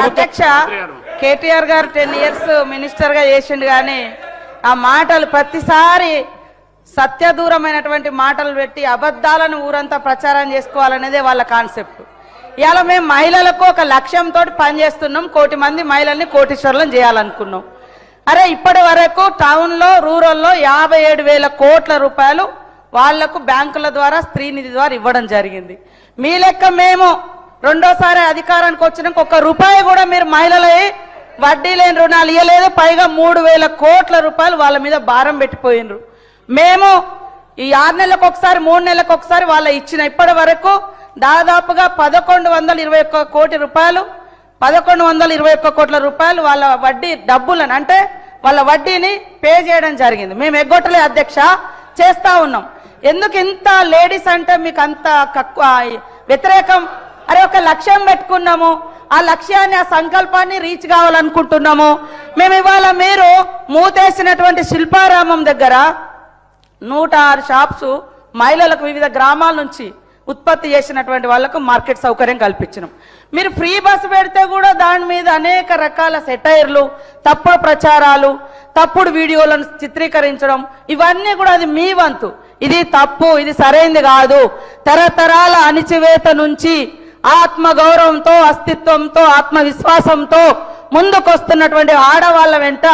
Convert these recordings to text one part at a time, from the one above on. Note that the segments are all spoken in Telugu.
అధ్యక్ష కేటీఆర్ గారు 10 years మినిస్టర్ గా చేసిండు కానీ ఆ మాటలు ప్రతిసారి సత్యదూరమైనటువంటి మాటలు పెట్టి అబద్ధాలను ఊరంతా ప్రచారం చేసుకోవాలనేదే వాళ్ళ కాన్సెప్ట్. ఇవాళ మేము మహిళలకు ఒక లక్ష్యంతో పనిచేస్తున్నాం. 1 కోటి మంది మహిళల్ని కోటీశ్వరులను చేయాలనుకున్నాం. అరే ఇప్పటి వరకు టౌన్లో రూరల్లో 57,000 కోట్ల రూపాయలు వాళ్లకు బ్యాంకుల ద్వారా స్త్రీనిధి ద్వారా ఇవ్వడం జరిగింది. మీ లెక్క మేము రెండోసారి అధికారానికి వచ్చినాక 1 రూపాయి కూడా మీరు మహిళలై వడ్డీ లేని రుణాలు ఇవ్వలేదు. పైగా 3,000 కోట్ల రూపాయలు వాళ్ళ మీద భారం పెట్టిపోయినరు. మేము ఈ 6 నెలలకు ఒకసారి 3 నెలలకు ఒకసారి వాళ్ళ ఇచ్చిన ఇప్పటి వరకు దాదాపుగా 1,121 కోటి రూపాయలు 1,121 కోట్ల రూపాయలు వాళ్ళ వడ్డీ డబ్బులను అంటే వాళ్ళ వడ్డీని పే చేయడం జరిగింది. మేము ఎగ్గొట్టలే అధ్యక్ష, చేస్తా ఉన్నాం. ఎందుకు ఇంత లేడీస్ అంటే మీకు అంత వ్యతిరేకం? అరే ఒక లక్ష్యం పెట్టుకున్నాము, ఆ లక్ష్యాన్ని ఆ సంకల్పాన్ని రీచ్ కావాలనుకుంటున్నాము. మేము ఇవాళ మీరు మూతేసినటువంటి శిల్పారామం దగ్గర 106 షాప్స్ మహిళలకు వివిధ గ్రామాల నుంచి ఉత్పత్తి చేసినటువంటి వాళ్లకు మార్కెట్ సౌకర్యం కల్పించినాం. మీరు ఫ్రీ బస్సు పెడితే కూడా దాని మీద అనేక రకాల సెటైర్లు, తప్పుడు ప్రచారాలు, తప్పుడు వీడియోలను చిత్రీకరించడం, ఇవన్నీ కూడా అది మీ వంతు. ఇది తప్పు, ఇది సరైంది కాదు. తరతరాల అణిచివేత నుంచి ఆత్మగౌరవంతో, అస్తిత్వంతో, ఆత్మవిశ్వాసంతో ముందుకొస్తున్నటువంటి ఆడవాళ్ళ వెంట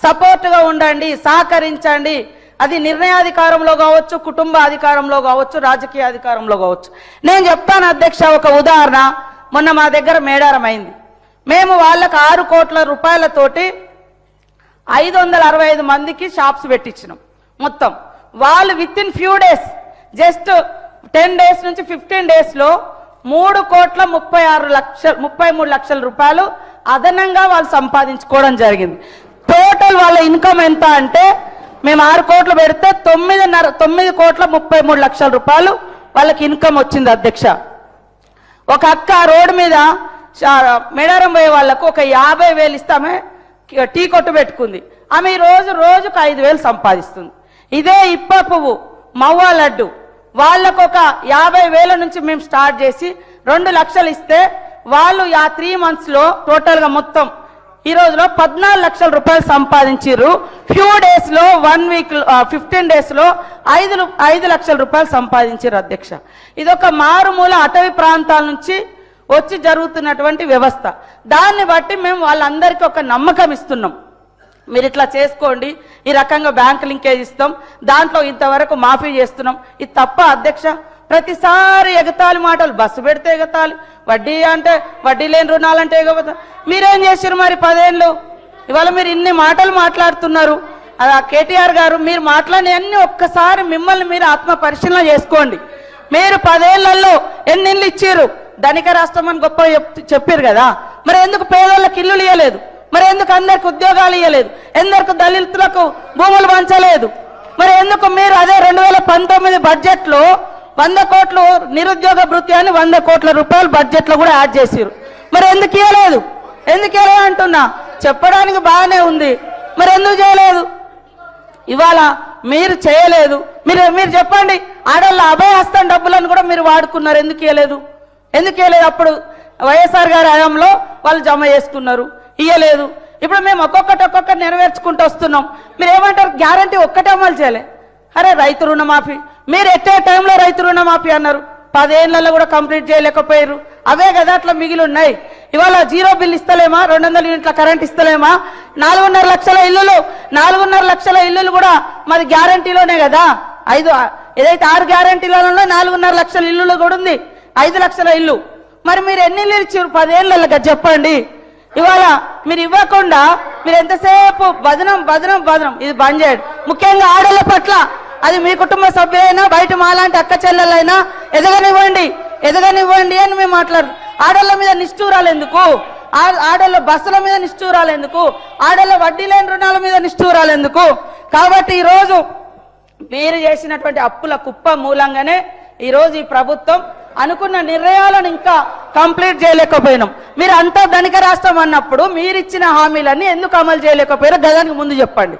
సపోర్టుగా ఉండండి, సహకరించండి. అది నిర్ణయాధికారంలో కావచ్చు, కుటుంబ అధికారంలో కావచ్చు, రాజకీయ అధికారంలో కావచ్చు. నేను చెప్తాను అధ్యక్ష, ఒక ఉదాహరణ. మొన్న మా దగ్గర మేడారం అయింది. మేము వాళ్ళకు 6 కోట్ల రూపాయలతోటి 565 మందికి షాప్స్ పెట్టించినాం. మొత్తం వాళ్ళు with in few days, just 10 days నుంచి 15 days లో 3,33 లక్షల రూపాయలు అదనంగా వాళ్ళు సంపాదించుకోవడం జరిగింది. టోటల్ వాళ్ళ ఇన్కమ్ ఎంత అంటే మేము 6 కోట్లు పెడితే 9,33 లక్షల రూపాయలు వాళ్ళకి ఇన్కమ్ వచ్చింది అధ్యక్ష. ఒక అక్క రోడ్డు మీద మేడారం పోయే వాళ్లకు ఒక 50,000 ఇస్తామే టీ కొట్టు పెట్టుకుంది. ఆమె రోజుకు 5,000 సంపాదిస్తుంది. ఇదే ఇప్ప పువ్వు, మవ్వ లడ్డు వాళ్ళకు ఒక 50,000 నుంచి మేము స్టార్ట్ చేసి 2 లక్షలు ఇస్తే వాళ్ళు ఆ 3 months లో టోటల్గా మొత్తం ఈ రోజులో 14 లక్షల రూపాయలు సంపాదించారు. ఫ్యూ డేస్ లో 1 week 15 days లో 5 లక్షల రూపాయలు సంపాదించారు అధ్యక్ష. ఇదొక మారుమూల అటవీ ప్రాంతాల నుంచి వచ్చి జరుగుతున్నటువంటి వ్యవస్థ. దాన్ని బట్టి మేము వాళ్ళందరికీ ఒక నమ్మకం ఇస్తున్నాం. మీరు ఇట్లా చేసుకోండి, ఈ రకంగా బ్యాంక్ లింకేజ్ ఇస్తాం, దాంట్లో ఇంతవరకు మాఫీ చేస్తున్నాం. ఇది తప్ప అధ్యక్ష? ప్రతిసారి ఎగతాళి మాటలు, బస్సు పెడితే ఎగతాళి, వడ్డీ అంటే వడ్డీ లేని రుణాలంటే ఎగబోతా. మీరేం చేశారు మరి 10 ఏళ్ళు? ఇవాళ మీరు ఇన్ని మాటలు మాట్లాడుతున్నారు. కేటీఆర్ గారు మీరు మాట్లాడినవన్నీ ఒక్కసారి మిమ్మల్ని మీరు ఆత్మ పరిశీలన చేసుకోండి. మీరు 10 ఏళ్లలో ఎన్ని ఇళ్ళు ఇచ్చారు? ధనిక రాష్ట్రం అని గొప్ప చెప్పారు కదా, మరి ఎందుకు పేదోళ్ళకి ఇల్లులు ఇవ్వలేదు? మరి ఎందుకు అందరికి ఉద్యోగాలు ఇవ్వలేదు? ఎందుకు దళితులకు భూములు పంచలేదు? మరి ఎందుకు మీరు అదే 2019 బడ్జెట్లో 100 కోట్లు నిరుద్యోగ భృతి అని 100 కోట్ల రూపాయలు బడ్జెట్ లో కూడా యాడ్ చేశారు? మరి ఎందుకు ఇవ్వలేదు? అంటున్నా. చెప్పడానికి బాగానే ఉంది, మరి ఎందుకు చేయలేదు? ఇవాళ మీరు చేయలేదు. మీరు చెప్పండి. ఆడవాళ్ళ అభయహస్తం డబ్బులను కూడా మీరు వాడుకున్నారు, ఎందుకు ఇవ్వలేదు? అప్పుడు వైఎస్ఆర్ గారి హయాంలో వాళ్ళు జమ చేసుకున్నారు, ఇవ్వలేదు. ఇప్పుడు మేము ఒక్కొక్కటి నెరవేర్చుకుంటూ వస్తున్నాం. మీరు ఏమంటారు? గ్యారంటీ ఒక్కటే అమలు చేయలే. అరే రైతు రుణమాఫీ మీరు ఎట్టే టైంలో రైతు రుణమాఫీ అన్నారు, 10 ఏళ్లలో కూడా కంప్లీట్ చేయలేకపోయారు. అవే కదా అట్లా మిగిలి ఉన్నాయి. ఇవాళ 0 బిల్ ఇస్తలేమా? 200 యూనిట్ల కరెంట్ ఇస్తలేమా? 4.5 లక్షల ఇల్లులు 4.5 లక్షల ఇల్లులు కూడా మాది గ్యారంటీలోనే కదా. ఏదైతే 6 గ్యారంటీలలో 4.5 లక్షల ఇల్లులు కూడా ఉంది, 5 లక్షల ఇల్లు. మరి మీరు ఎన్ని ఇల్లు ఇచ్చారు 10 ఏళ్ళలో చెప్పండి. ఇవాళ మీరు ఇవ్వకుండా మీరు ఎంతసేపు బదనం ఇది బంద్ చేయండి. ముఖ్యంగా ఆడల పట్ల, అది మీ కుటుంబ సభ్యులైనా బయట మాలాంటి అక్క చెల్లెలైనా ఎదగనివ్వండి అని మేము మాట్లాడు. ఆడళ్ళ మీద నిష్ఠూరాలు ఎందుకు? ఆడళ్ళ బస్సుల మీద నిష్ఠూరాలు ఎందుకు? ఆడళ్ళ వడ్డీ లేని రుణాల మీద నిష్ఠూరాలు ఎందుకు? కాబట్టి ఈరోజు మీరు చేసినటువంటి అప్పుల కుప్ప మూలంగానే ఈరోజు ఈ ప్రభుత్వం అనుకున్న నిర్ణయాలను ఇంకా కంప్లీట్ చేయలేకపోయినాం. మీరు అంతా ధనిక రాష్ట్రం అన్నప్పుడు మీరిచ్చిన హామీలన్నీ ఎందుకు అమలు చేయలేకపోయారో గదానికి ముందు చెప్పండి.